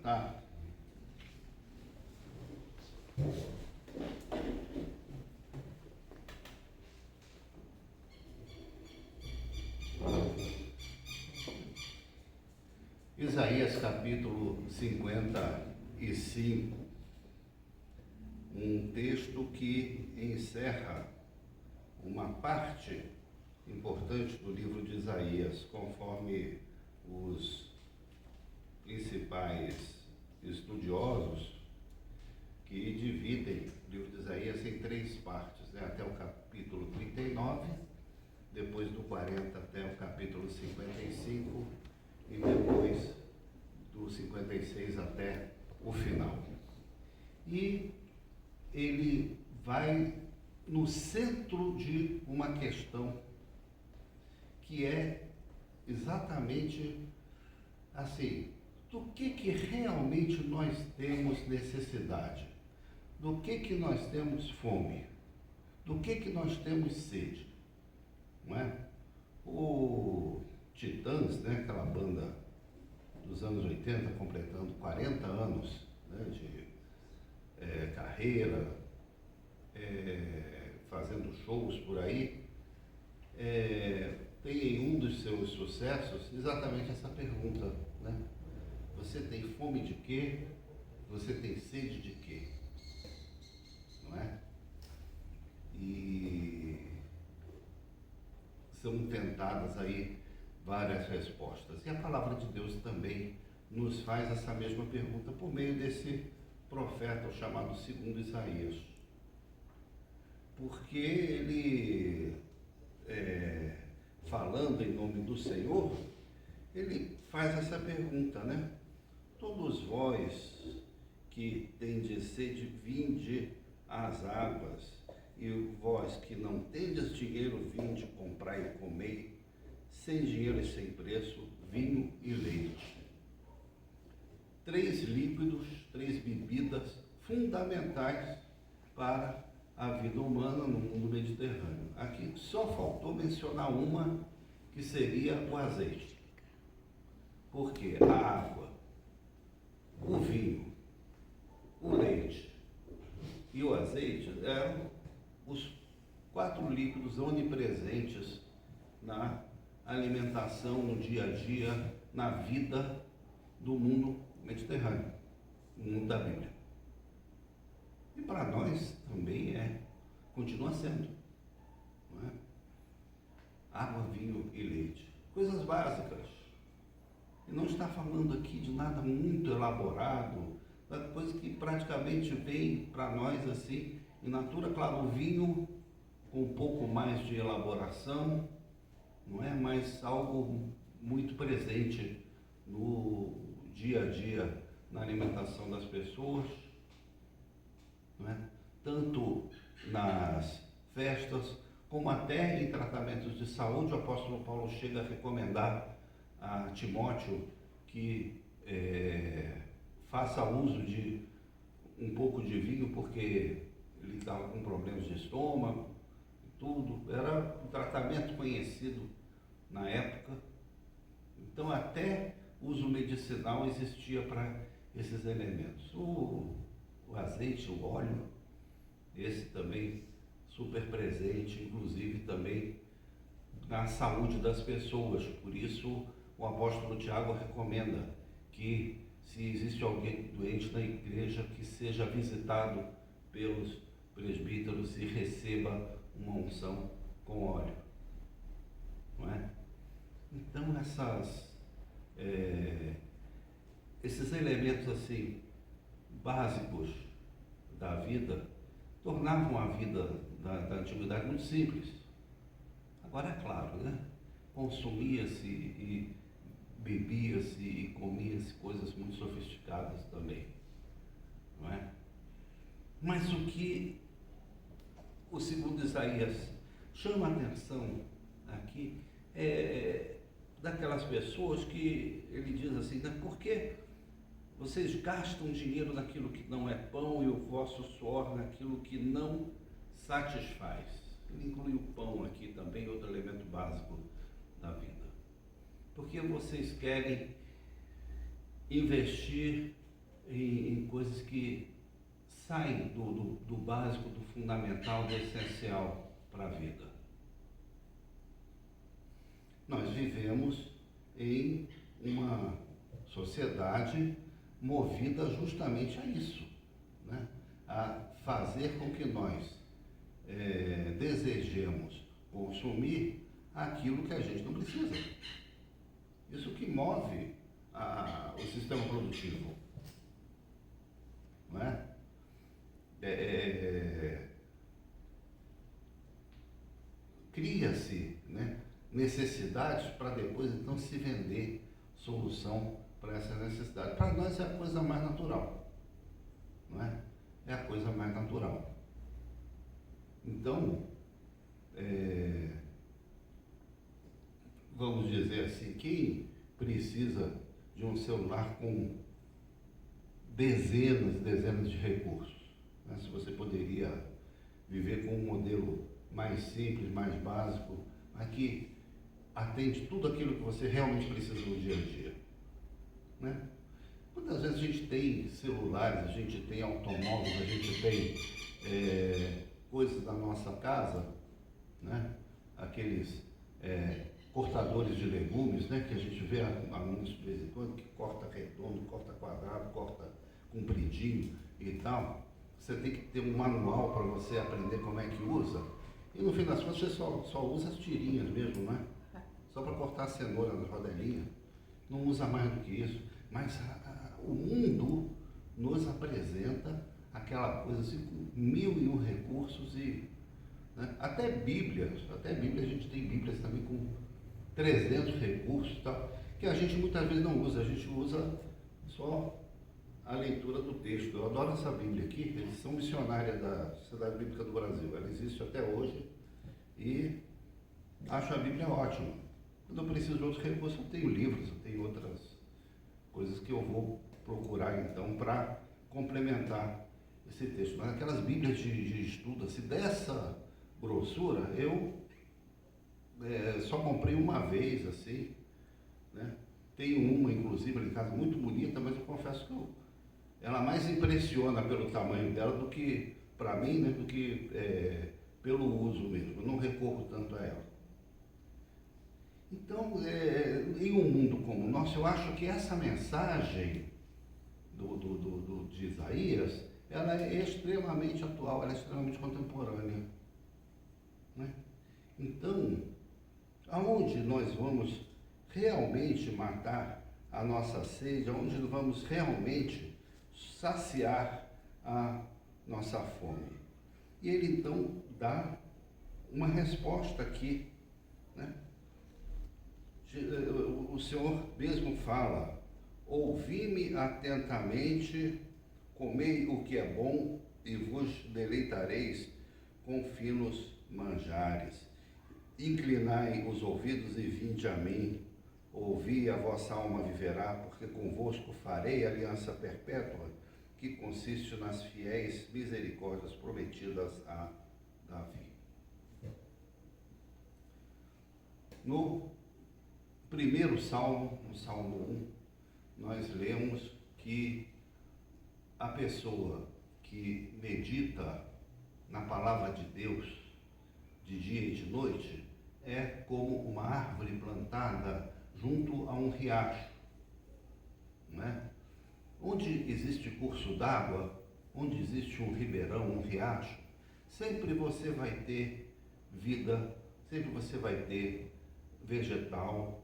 Tá. Isaías capítulo 55, um texto que encerra uma parte importante do livro de Isaías, conforme os principais estudiosos, que dividem o livro de Isaías em 3 partes, né? Até o capítulo 39, depois do 40 até o capítulo 55 e depois do 56 até o final. E ele vai no centro de uma questão que é exatamente assim: do que realmente nós temos necessidade? Do que nós temos fome? Do que nós temos sede? Não é? O Titãs, né, aquela banda dos anos 80, completando 40 anos, né, de carreira, fazendo shows por aí, tem em um dos seus sucessos exatamente essa pergunta, né? Você tem fome de quê? Você tem sede de quê? Não é? E são tentadas aí várias respostas. E a palavra de Deus também nos faz essa mesma pergunta por meio desse profeta chamado segundo Isaías. Porque ele, falando em nome do Senhor, ele faz essa pergunta, né? Todos vós que tendes sede, vinde às águas, e vós que não tendes dinheiro, vinde, comprai e comei, sem dinheiro e sem preço, vinho e leite. 3 líquidos, 3 bebidas fundamentais para a vida humana no mundo mediterrâneo. Aqui só faltou mencionar uma, que seria o azeite. Porque a água, o vinho, o leite e o azeite eram os 4 líquidos onipresentes na alimentação, no dia a dia, na vida do mundo mediterrâneo, no mundo da Bíblia. E para nós também continua sendo, não é? Água, vinho e leite, coisas básicas. E não está falando aqui de nada muito elaborado, da coisa que praticamente vem para nós assim, in natura. Claro, o vinho com um pouco mais de elaboração, não é? Mas algo muito presente no dia a dia, na alimentação das pessoas, não é? Tanto nas festas, como até em tratamentos de saúde. O apóstolo Paulo chega a recomendar a Timóteo que faça uso de um pouco de vinho, porque ele estava com problemas de estômago e tudo. Era um tratamento conhecido na época. Então até uso medicinal existia para esses elementos. O azeite, o óleo, esse também super presente, inclusive também na saúde das pessoas. Por isso o apóstolo Tiago recomenda que, se existe alguém doente na igreja, que seja visitado pelos presbíteros e receba uma unção com óleo, não é? Então esses elementos assim básicos da vida tornavam a vida da antiguidade muito simples. Agora é claro, né? Consumia-se e bebia-se e comia-se coisas muito sofisticadas também, não é? Mas o que o segundo Isaías chama a atenção aqui é daquelas pessoas que ele diz assim, né? Por que vocês gastam dinheiro naquilo que não é pão e o vosso suor naquilo que não satisfaz? Ele inclui o pão aqui também, outro elemento básico da vida. Porque vocês querem investir em coisas que saem do básico, do fundamental, do essencial para a vida. Nós vivemos em uma sociedade movida justamente a isso, né? A fazer com que nós desejemos consumir aquilo que a gente não precisa. Isso que move o sistema produtivo, não é? Cria-se, né, necessidades para depois então se vender solução para essa necessidade. Para nós é a coisa mais natural, não é? É a coisa mais natural. Então, vamos dizer assim, quem precisa de um celular com dezenas e dezenas de recursos, né? Se você poderia viver com um modelo mais simples, mais básico, mas que atende tudo aquilo que você realmente precisa no dia a dia, né? Muitas vezes a gente tem celulares, a gente tem automóveis, a gente tem coisas da nossa casa, né? Aqueles cortadores de legumes, né? Que a gente vê anúncios de vez em quando, que corta redondo, corta quadrado, corta compridinho e tal. Você tem que ter um manual para você aprender como é que usa. E no fim das contas você só usa as tirinhas mesmo, né? Só para cortar a cenoura na rodelinha. Não usa mais do que isso. Mas o mundo nos apresenta aquela coisa assim, com 1001 recursos e... né? Até Bíblia a gente tem Bíblias também com 300 recursos e tal, que a gente muitas vezes não usa, a gente usa só a leitura do texto. Eu adoro essa Bíblia aqui, edição missionária da Sociedade Bíblica do Brasil. Ela existe até hoje e acho a Bíblia ótima. Quando eu preciso de outros recursos, eu tenho livros, eu tenho outras coisas que eu vou procurar então para complementar esse texto. Mas aquelas Bíblias de estudo, assim, dessa grossura, eu só comprei uma vez, assim, né? Tenho uma, inclusive, em casa muito bonita, mas eu confesso que ela mais impressiona pelo tamanho dela do que, para mim, né, do que pelo uso mesmo. Eu não recorro tanto a ela. Então, em um mundo como o nosso, eu acho que essa mensagem de Isaías, ela é extremamente atual, ela é extremamente contemporânea, né? Então, aonde nós vamos realmente matar a nossa sede, aonde nós vamos realmente saciar a nossa fome? E ele então dá uma resposta aqui, né? O Senhor mesmo fala: ouvi-me atentamente, comei o que é bom e vos deleitareis com finos manjares. Inclinai os ouvidos e vinde a mim, ouvi, a vossa alma viverá, porque convosco farei aliança perpétua, que consiste nas fiéis misericórdias prometidas a Davi. No primeiro salmo, no Salmo 1, nós lemos que a pessoa que medita na palavra de Deus de dia e de noite é como uma árvore plantada junto a um riacho, né? Onde existe curso d'água, onde existe um ribeirão, um riacho, sempre você vai ter vida, sempre você vai ter vegetal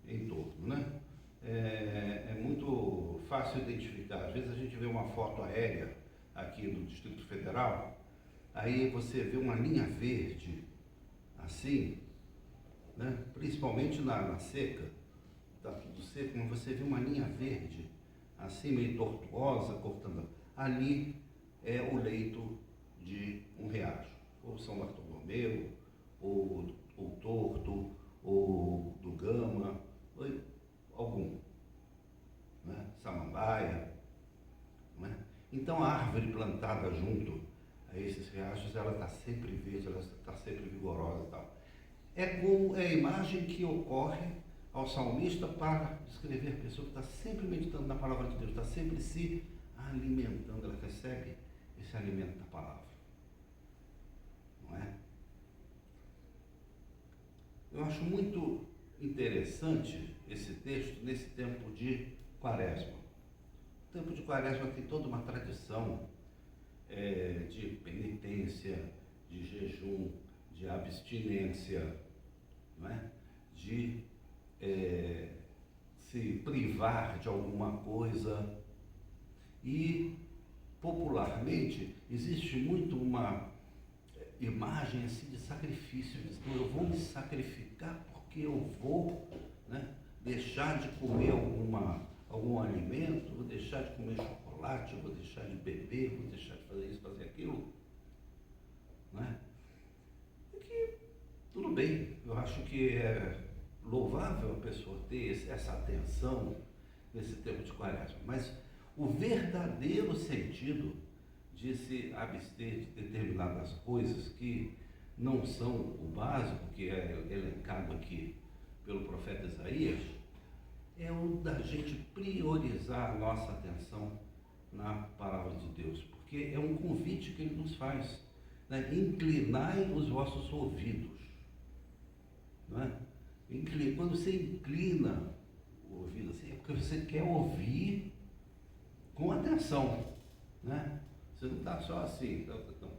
em torno, né? É muito fácil identificar. Às vezes a gente vê uma foto aérea aqui do Distrito Federal, aí você vê uma linha verde, assim, né? Principalmente na seca, está tudo seco, mas você vê uma linha verde, assim, meio tortuosa, cortando. Ali é o leito de um riacho, ou São Bartolomeu, ou Torto, ou do Gama, ou algum, né? Samambaia, né? Então a árvore plantada junto a esses riachos, ela está sempre verde, ela está sempre vigorosa e tal. É a imagem que ocorre ao salmista para descrever a pessoa que está sempre meditando na palavra de Deus, está sempre se alimentando, ela recebe esse alimento da palavra. Não é? Eu acho muito interessante esse texto nesse tempo de Quaresma. O tempo de Quaresma tem toda uma tradição de penitência, de jejum, de abstinência, não é? De se privar de alguma coisa. E, popularmente, existe muito uma imagem assim de sacrifício. Então, eu vou me sacrificar porque eu vou, né, deixar de comer algum alimento, vou deixar de comer chocolate, vou deixar de beber, vou deixar de fazer isso, fazer aquilo. Né? E que, tudo bem, eu acho que é louvável a pessoa ter essa atenção nesse tempo de Quaresma, mas o verdadeiro sentido de se abster de determinadas coisas que não são o básico, que é elencado aqui pelo profeta Isaías, é o da gente priorizar a nossa atenção na palavra de Deus, porque é um convite que ele nos faz, né? Inclinai os vossos ouvidos, não é? Quando você inclina o ouvido assim, é porque você quer ouvir com atenção, né? Você não está só assim, não.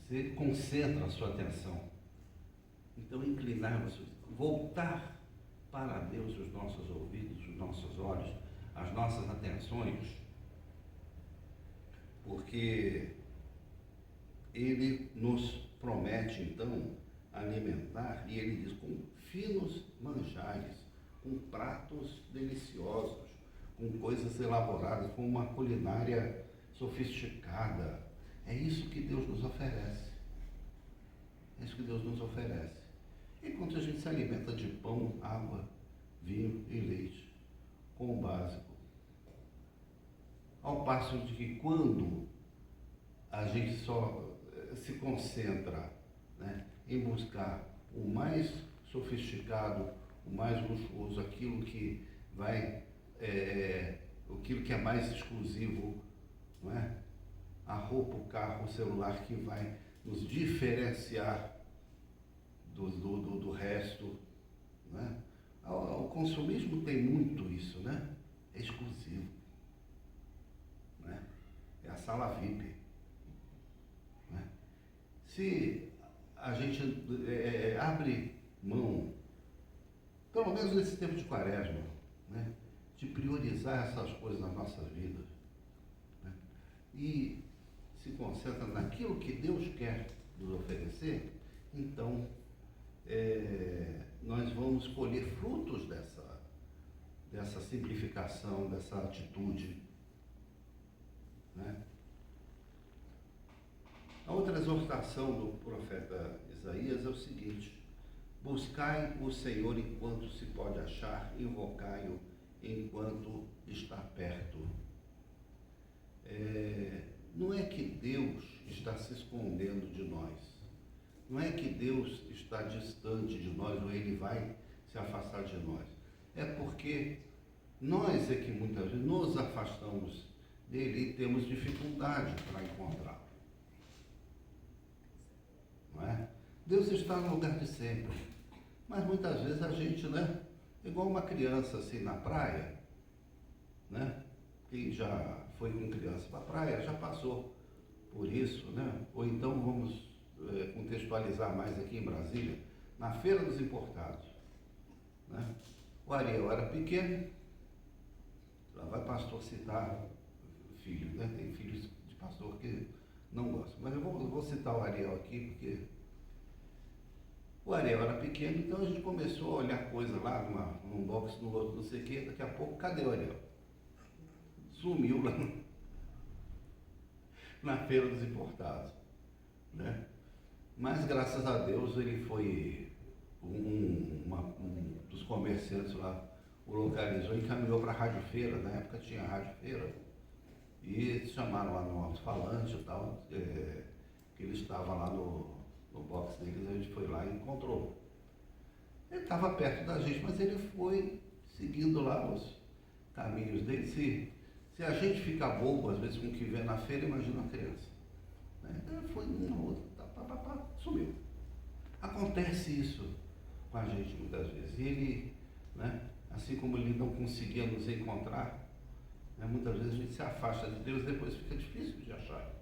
Você concentra a sua atenção. Então, inclinar-nos, voltar para Deus os nossos ouvidos, os nossos olhos, as nossas atenções, porque Ele nos promete, então, alimentar, e Ele diz, com finos manjares, com pratos deliciosos, com coisas elaboradas, com uma culinária sofisticada. É isso que Deus nos oferece. É isso que Deus nos oferece. Enquanto a gente se alimenta de pão, água, vinho e leite, com o básico. Ao passo de que quando a gente só se concentra, né, em buscar o mais sofisticado, o mais luxuoso, aquilo que vai, aquilo que é mais exclusivo, não é? A roupa, o carro, o celular que vai nos diferenciar do resto, não é? O consumismo tem muito isso, né? É exclusivo, não é? É a sala VIP, não é? Se a gente abre mão, pelo menos nesse tempo de Quaresma, né, de priorizar essas coisas nas nossas vidas, né, e se concentra naquilo que Deus quer nos oferecer, então nós vamos colher frutos dessa simplificação, dessa atitude, né? A outra exortação do profeta Isaías é o seguinte: buscai o Senhor enquanto se pode achar, invocai-o enquanto está perto. Não é que Deus está se escondendo de nós, não é que Deus está distante de nós ou Ele vai se afastar de nós. É porque nós é que muitas vezes nos afastamos dele e temos dificuldade para encontrá-lo. Não é? Deus está no lugar de sempre, mas muitas vezes a gente, né, é igual uma criança assim na praia, né? Quem já foi com criança para a praia já passou por isso, né? Ou então vamos contextualizar mais aqui em Brasília, na Feira dos Importados, né? O Ariel era pequeno, lá vai pastor citar filho, né? Tem filhos de pastor que não gostam, mas eu vou citar o Ariel aqui, porque o Ariel era pequeno, então a gente começou a olhar coisa lá num box, no outro, não sei o quê, daqui a pouco, cadê o Ariel? Sumiu lá na Feira dos Importados, né? Mas graças a Deus ele foi, um dos comerciantes lá o localizou e encaminhou para a Rádio Feira. Na época tinha a Rádio Feira, e chamaram lá no alto-falante e tal, que ele estava lá no box deles. A gente foi lá e encontrou. Ele estava perto da gente, mas ele foi seguindo lá os caminhos dele. Se a gente fica bobo, às vezes, com o que vê na feira, imagina a criança. Né? Então ele foi um na outra, sumiu. Acontece isso com a gente muitas vezes. E ele, né, assim como ele não conseguia nos encontrar, né, muitas vezes a gente se afasta de Deus e depois fica difícil de achar.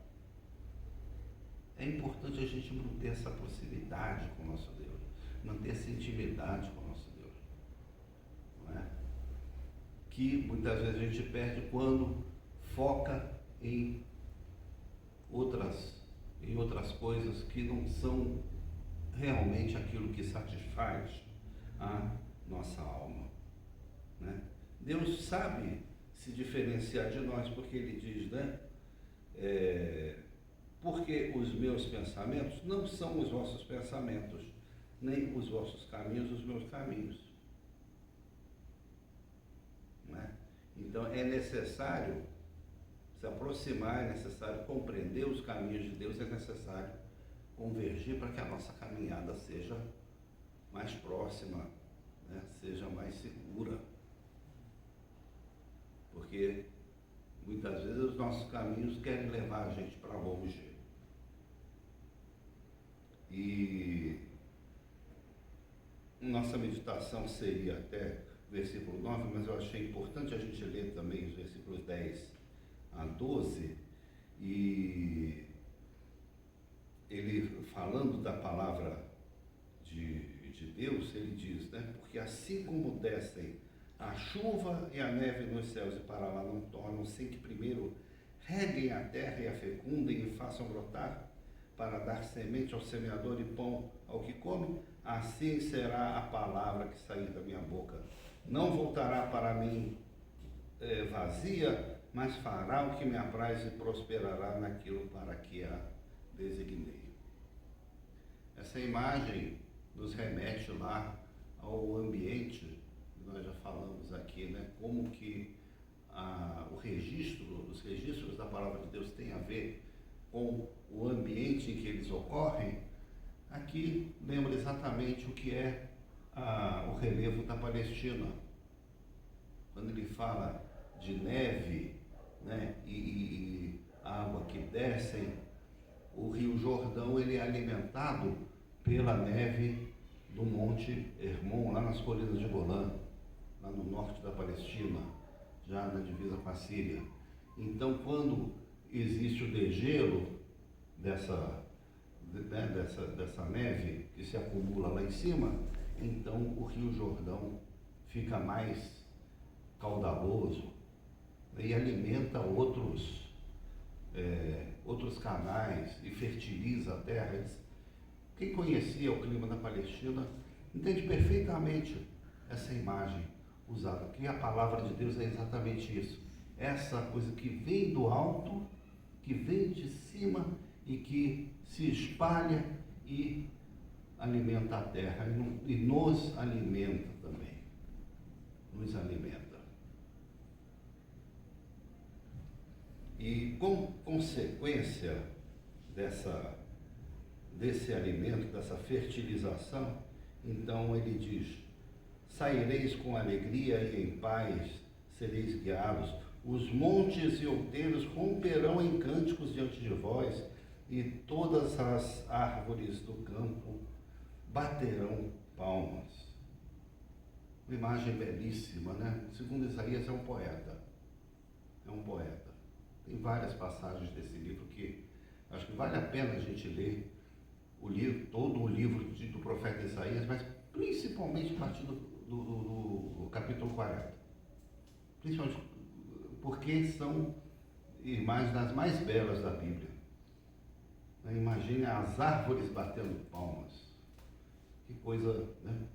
É importante a gente manter essa proximidade com o nosso Deus, manter essa intimidade com o nosso Deus. Não é? Que muitas vezes a gente perde quando foca em outras coisas que não são realmente aquilo que satisfaz a nossa alma. Né? Deus sabe se diferenciar de nós, porque Ele diz, né? Porque os meus pensamentos não são os vossos pensamentos, nem os vossos caminhos os meus caminhos. Né? Então é necessário se aproximar, é necessário compreender os caminhos de Deus, é necessário convergir para que a nossa caminhada seja mais próxima, né? Seja mais segura. Porque muitas vezes os nossos caminhos querem levar a gente para longe. E nossa meditação seria até o versículo 9, mas eu achei importante a gente ler também os versículos 10 a 12, e ele, falando da palavra de Deus, ele diz, né? Porque assim como descem a chuva e a neve nos céus e para lá não tornam, sem que primeiro reguem a terra e a fecundem e façam brotar, para dar semente ao semeador e pão ao que come, assim será a palavra que sair da minha boca. Não voltará para mim vazia, mas fará o que me apraz e prosperará naquilo para que a designei. Essa imagem nos remete lá ao ambiente, que nós já falamos aqui, né? Como que os registros da palavra de Deus têm a ver com o ambiente em que eles ocorrem. Aqui lembra exatamente o que é o relevo da Palestina. Quando ele fala de neve, né, e água que descem, o Rio Jordão ele é alimentado pela neve do Monte Hermon, lá nas colinas de Golã, lá no norte da Palestina, já na divisa com a Síria. Então, quando existe o degelo dessa neve que se acumula lá em cima, então o Rio Jordão fica mais caudaloso, né, e alimenta outros canais e fertiliza a terra. Quem conhecia o clima da Palestina entende perfeitamente essa imagem usada, que a palavra de Deus é exatamente isso. Essa coisa que vem do alto, que vem de cima e que se espalha e alimenta a terra e nos alimenta também. Nos alimenta. E como consequência desse alimento, dessa fertilização, então ele diz: saireis com alegria e em paz sereis guiados, os montes e outeiros romperão em cânticos diante de vós, e todas as árvores do campo baterão palmas. Uma imagem belíssima, né? Segundo Isaías, é um poeta. É um poeta. Tem várias passagens desse livro que acho que vale a pena a gente ler todo o livro do profeta Isaías, mas principalmente a partir do capítulo 40. Principalmente porque são imagens das mais belas da Bíblia. Imagine as árvores batendo palmas. Que coisa, né,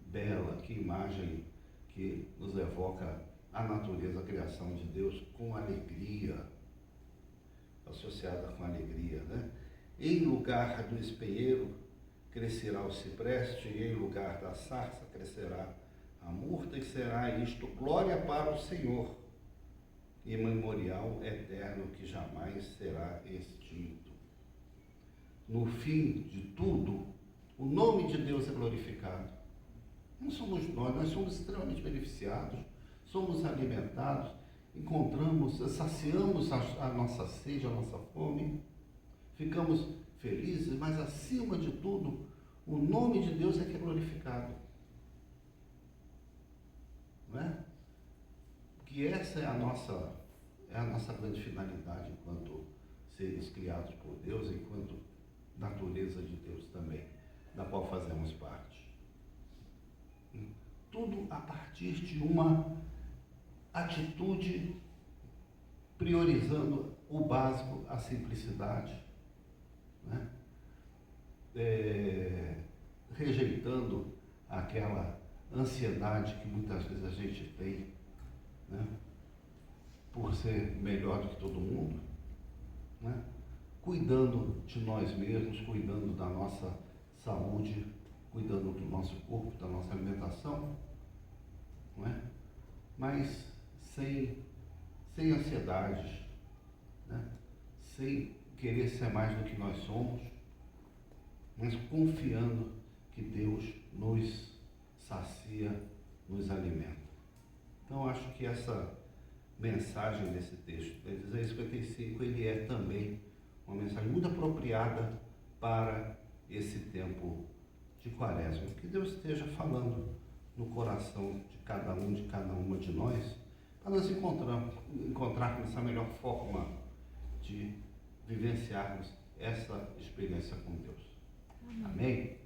bela, que imagem que nos evoca a natureza, a criação de Deus com alegria, associada com alegria, né? Em lugar do espinheiro crescerá o cipreste, e em lugar da sarça crescerá a murta, e será isto glória para o Senhor, e memorial eterno que jamais será extinto. No fim de tudo, o nome de Deus é glorificado. Não somos nós somos extremamente beneficiados, somos alimentados, encontramos, saciamos a nossa sede, a nossa fome, ficamos felizes, mas acima de tudo, o nome de Deus é que é glorificado. Não é? Que essa é a nossa grande finalidade enquanto seres criados por Deus, enquanto natureza de Deus também, da qual fazemos parte. Tudo a partir de uma atitude priorizando o básico, a simplicidade, né? Rejeitando aquela ansiedade que muitas vezes a gente tem, né? Por ser melhor do que todo mundo, né? Cuidando de nós mesmos, cuidando da nossa saúde, cuidando do nosso corpo, da nossa alimentação, não é? Mas sem ansiedades, né? Sem querer ser mais do que nós somos, mas confiando que Deus nos sacia, nos alimenta. Então, acho que essa mensagem desse texto, Isaías 55, ele é também uma mensagem muito apropriada para esse tempo de Quaresma. Que Deus esteja falando no coração de cada um, de cada uma de nós, para nós encontrarmos essa melhor forma de vivenciarmos essa experiência com Deus. Amém? Amém.